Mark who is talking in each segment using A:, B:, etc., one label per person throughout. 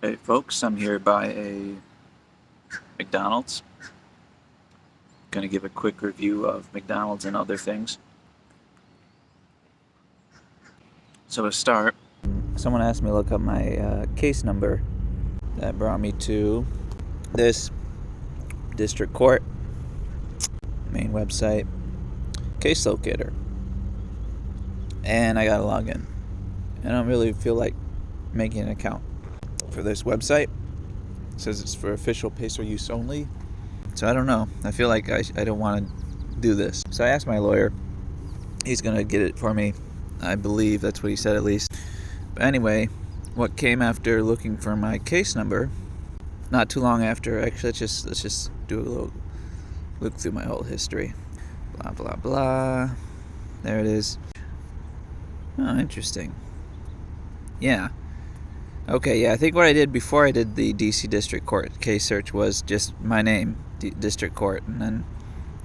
A: Hey folks, I'm here by a McDonald's. Gonna give a quick review of McDonald's and other things. So to start, someone asked me to look up my case number. That brought me to this district court main website, case locator. And I gotta log in. I don't really feel like making an account for this website. It says it's for official Pacer use only. So I don't know. I feel like I don't want to do this. So I asked my lawyer. He's going to get it for me. I believe that's what he said at least. But anyway, what came after looking for my case number, not too long after, actually let's just do a little look through my whole history. Blah, blah, blah. There it is. Oh, interesting. Yeah. Okay, yeah, I think what I did before I did the DC District Court case search was just my name, District Court, and then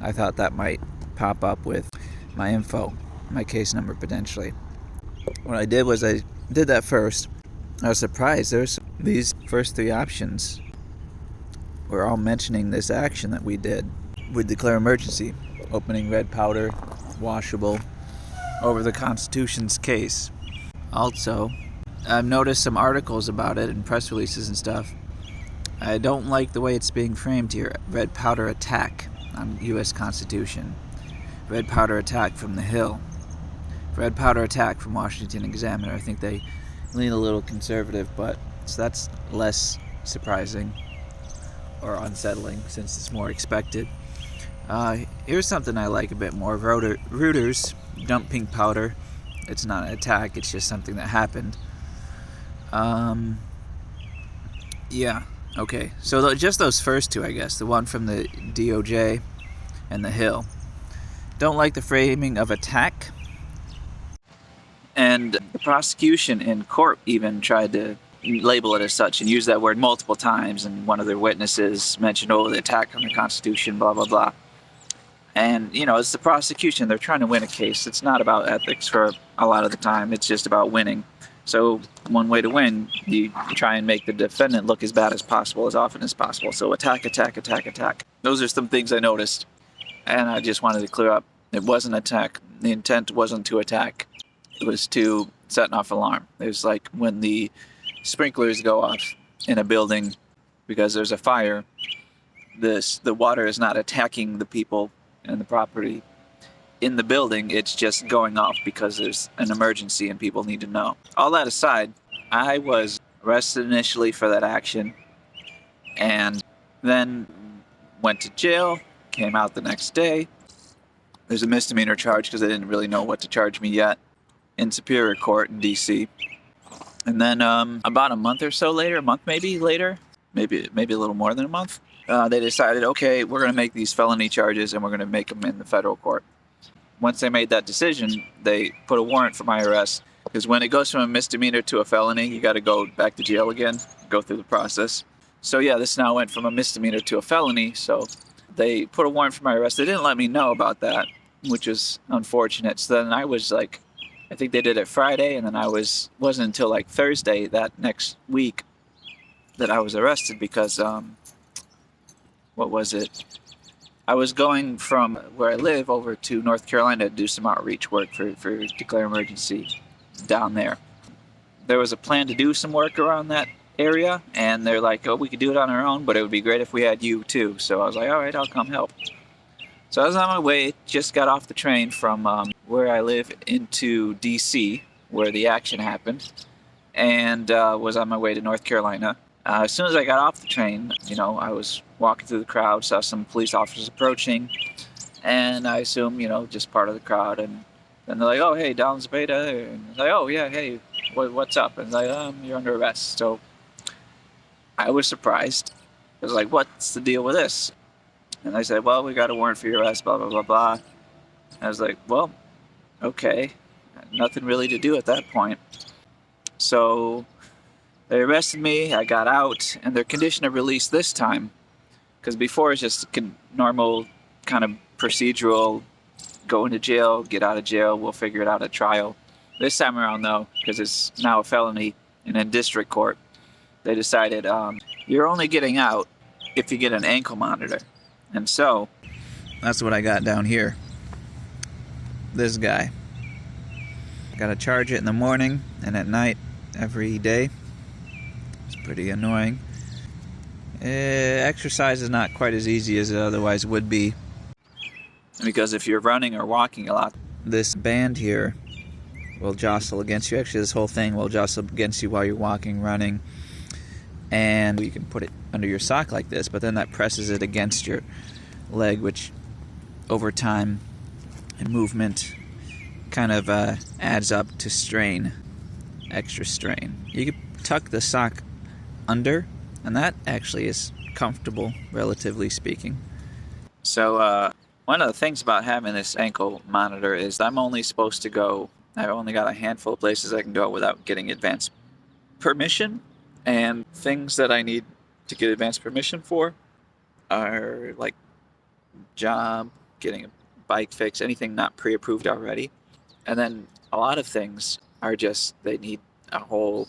A: I thought that might pop up with my info, my case number potentially. What I did was I did that first. I was surprised. There's these first three options were all mentioning this action that we did. We declare emergency, opening red powder, washable, over the Constitution's case. Also, I've noticed some articles about it and press releases and stuff. I don't like the way it's being framed here. Red powder attack on U.S. Constitution. Red powder attack from the Hill. Red powder attack from Washington Examiner. I think they lean a little conservative, but so that's less surprising or unsettling since it's more expected. Here's something I like a bit more. Reuters dump pink powder. It's not an attack, it's just something that happened. Yeah, okay. So just those first two, I guess. The one from the DOJ and the Hill. Don't like the framing of attack. And the prosecution in court even tried to label it as such and use that word multiple times. And one of their witnesses mentioned, the attack on the Constitution, blah, blah, blah. And, it's the prosecution. They're trying to win a case. It's not about ethics for a lot of the time. It's just about winning. So one way to win, you try and make the defendant look as bad as possible, as often as possible. So attack, attack, attack, attack. Those are some things I noticed. And I just wanted to clear up. It wasn't attack. The intent wasn't to attack. It was to set off alarm. It was like when the sprinklers go off in a building because there's a fire, the water is not attacking the people and the property in the building, it's just going off because there's an emergency and people need to know. All that aside, I was arrested initially for that action and then went to jail, came out the next day. There's a misdemeanor charge because I didn't really know what to charge me yet in Superior Court in DC. And then about a month or so later, maybe a little more than a month, they decided, okay, we're going to make these felony charges and we're going to make them in the federal court. Once they made that decision, they put a warrant for my arrest. Because when it goes from a misdemeanor to a felony, you got to go back to jail again, go through the process. So yeah, this now went from a misdemeanor to a felony. So they put a warrant for my arrest. They didn't let me know about that, which is unfortunate. So then I was like, I think they did it Friday, and then wasn't until like Thursday that next week that I was arrested because, what was it? I was going from where I live over to North Carolina to do some outreach work for Declare Emergency down there. There was a plan to do some work around that area, and they're like, we could do it on our own, but it would be great if we had you too. So I was like, all right, I'll come help. So I was on my way, just got off the train from where I live into DC, where the action happened, and was on my way to North Carolina. As soon as I got off the train, I was walking through the crowd, saw some police officers approaching, and I assume, just part of the crowd. And then they're like, oh, hey, Don Zapata. And I was like, oh, yeah, hey, what's up? And they're like, you're under arrest. So I was surprised. I was like, what's the deal with this? And they said, well, we got a warrant for your arrest, blah, blah, blah, blah. I was like, well, okay. Nothing really to do at that point. So they arrested me, I got out, and their condition of release this time, because before it's just normal kind of procedural, go into jail, get out of jail, we'll figure it out at trial. This time around though, because it's now a felony and in district court, they decided you're only getting out if you get an ankle monitor. And so that's what I got down here. This guy. Got to charge it in the morning and at night every day. It's pretty annoying. Exercise is not quite as easy as it otherwise would be, because if you're running or walking a lot, this band here will jostle against you. Actually, this whole thing will jostle against you while you're walking, running, and you can put it under your sock like this, but then that presses it against your leg, which over time and movement kind of adds up to strain, extra strain. You can tuck the sock under, and that actually is comfortable, relatively speaking. So one of the things about having this ankle monitor is I'm only supposed to go, I've only got a handful of places I can go without getting advance permission, and things that I need to get advance permission for are like job, getting a bike fix, anything not pre-approved already. And then a lot of things are just, they need a whole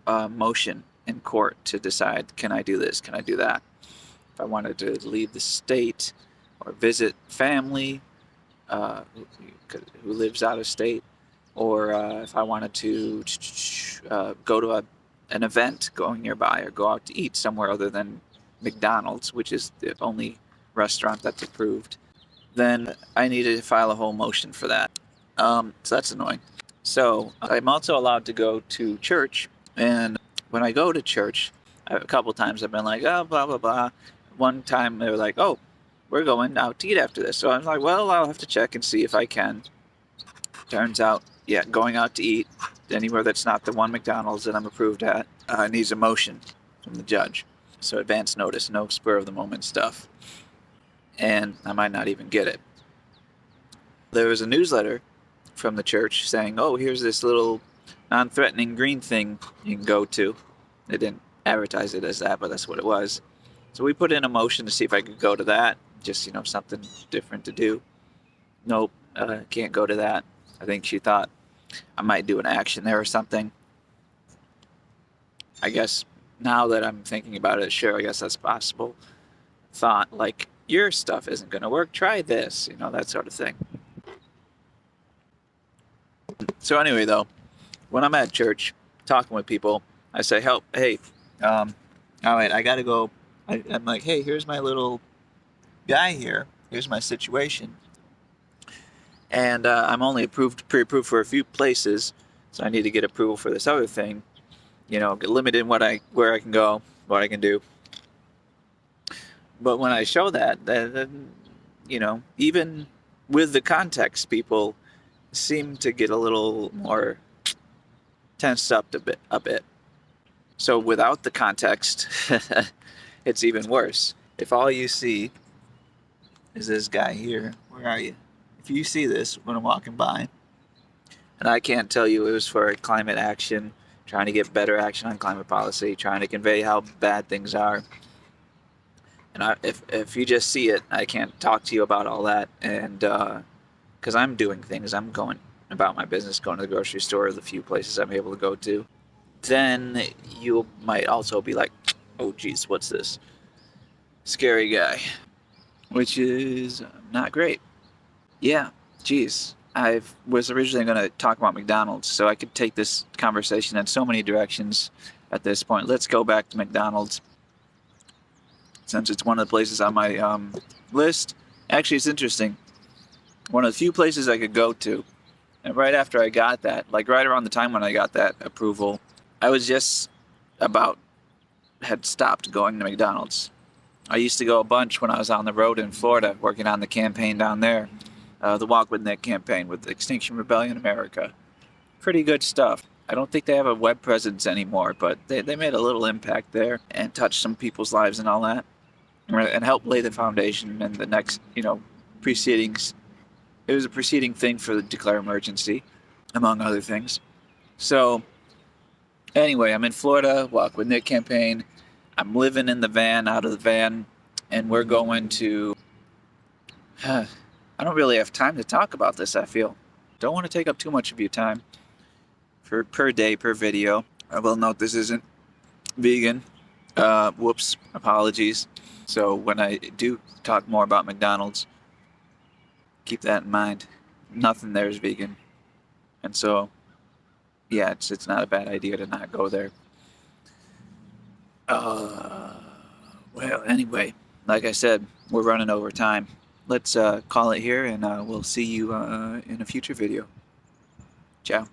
A: motion in court to decide, can I do this, can I do that? If I wanted to leave the state or visit family who lives out of state, or if I wanted to go to an event going nearby, or go out to eat somewhere other than McDonald's, which is the only restaurant that's approved, then I needed to file a whole motion for that. So that's annoying. So I'm also allowed to go to church, and when I go to church, a couple times I've been like, oh, blah, blah, blah. One time they were like, oh, we're going out to eat after this. So I'm like, well, I'll have to check and see if I can. Turns out, yeah, going out to eat anywhere that's not the one McDonald's that I'm approved at needs a motion from the judge. So advance notice, no spur of the moment stuff. And I might not even get it. There was a newsletter from the church saying, oh, here's this little non-threatening green thing you can go to. They didn't advertise it as that, but that's what it was. So we put in a motion to see if I could go to that. Just, something different to do. Nope, can't go to that. I think she thought I might do an action there or something. I guess now that I'm thinking about it, sure, I guess that's possible. Thought, like, your stuff isn't going to work, try this, that sort of thing. So anyway, though, when I'm at church talking with people, I say, hey, all right, I got to go. I'm like, hey, here's my little guy here. Here's my situation. And I'm only pre-approved for a few places, so I need to get approval for this other thing. Get limited in where I can go, what I can do. But when I show that, then even with the context, people seem to get a little more tensed up a bit. So without the context, it's even worse. If all you see is this guy here, where are you? If you see this when I'm walking by, and I can't tell you it was for climate action, trying to get better action on climate policy, trying to convey how bad things are, and if you just see it, I can't talk to you about all that, and because I'm doing things, I'm going about my business, going to the grocery store, the few places I'm able to go to, then you might also be like, oh geez, what's this scary guy, which is not great. Yeah, geez, I was originally going to talk about McDonald's, so I could take this conversation in so many directions at this point. Let's go back to McDonald's, since it's one of the places on my list. Actually, it's interesting. One of the few places I could go to, and right after I got that, like right around the time when I got that approval, I was just had stopped going to McDonald's. I used to go a bunch when I was on the road in Florida, working on the campaign down there. The Walk With Nick campaign with Extinction Rebellion America. Pretty good stuff. I don't think they have a web presence anymore, but they made a little impact there and touched some people's lives and all that, and helped lay the foundation and the next, proceedings. It was a preceding thing for the declare emergency, among other things. So anyway, I'm in Florida, Walk With Nick campaign. I'm living in the van, out of the van, and we're going to... I don't really have time to talk about this, I feel. Don't want to take up too much of your time per day, per video. I will note this isn't vegan. Whoops, apologies. So when I do talk more about McDonald's, keep that in mind. Nothing there is vegan. And so, yeah, it's not a bad idea to not go there. Well, anyway, like I said, we're running over time. Let's call it here, and we'll see you in a future video. Ciao.